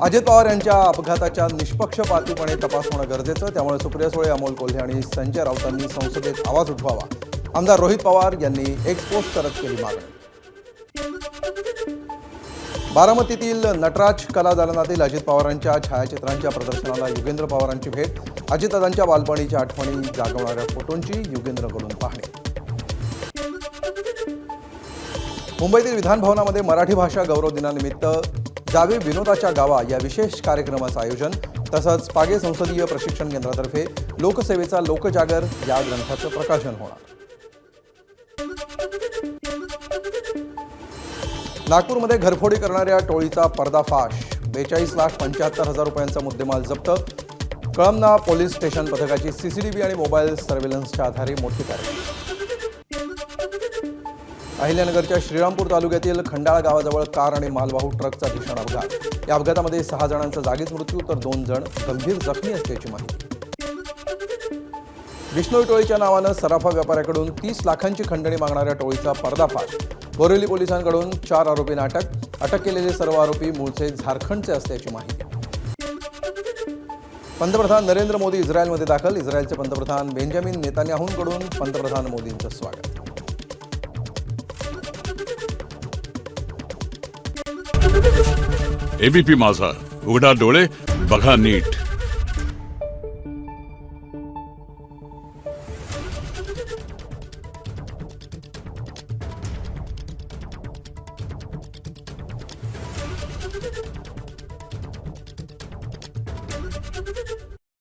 अजित पवार यांच्या अपघाताच्या निष्पक्षपातीपणे तपास होणं गरजेचं, त्यामुळे सुप्रिया सुळे, अमोल कोल्हे आणि संजय राऊतांनी संसदेत आवाज उठवावा. आमदार रोहित पवार यांनी एक्सपोज करत केली मागणी. बारामतीतील नटराज कला दालनातील अजित पवारांच्या छायाचित्रांच्या प्रदर्शनाला युगेंद्र पवारांची भेट. अजितदादांच्या बालपणीच्या आठवणी जागवणाऱ्या फोटोंची युगेंद्रकडून पाहणी. मुंबईतील विधान भवनामध्ये मराठी भाषा गौरव दिनानिमित्त जावे विनोदाच्या गावा या विशेष कार्यक्रमाचं आयोजन. तसंच पागे संसदीय प्रशिक्षण केंद्रातर्फे लोकसेवेचा लोकजागर या ग्रंथाचं प्रकाशन होणार. नागपूरमध्ये घरफोडी करणाऱ्या टोळीचा पर्दाफाश. 42,75,000 रुपयांचा मुद्देमाल जप्त. कळमना पोलीस स्टेशन पथकाची सीसीटीव्ही आणि मोबाईल सर्व्हेलन्सच्या आधारे मोठी कारवाई. अहिल्यानगरच्या श्रीरामपूर तालुक्यातील खंडाळा गावाजवळ कार आणि मालवाहू ट्रकचा भीषण अपघात. या अपघातामध्ये 6 जणांचा जागीच मृत्यू तर 2 जण गंभीर जखमी असल्याची माहिती. विष्णोई टोळीच्या नावानं सराफा व्यापाऱ्याकडून 30 लाखांची खंडणी मागणाऱ्या टोळीचा पर्दाफाश. बोरिवली पोलिसांकडून 4 आरोपींना अटक केलेले सर्व आरोपी मूळचे झारखंडचे असल्याची माहिती. पंतप्रधान नरेंद्र मोदी इस्रायलमध्ये दाखल. इस्रायलचे पंतप्रधान बेंजामिन नेतान्याहूंकडून पंतप्रधान मोदींचं स्वागत. एबीपी माझा, उघडा डोळे बघा नीट.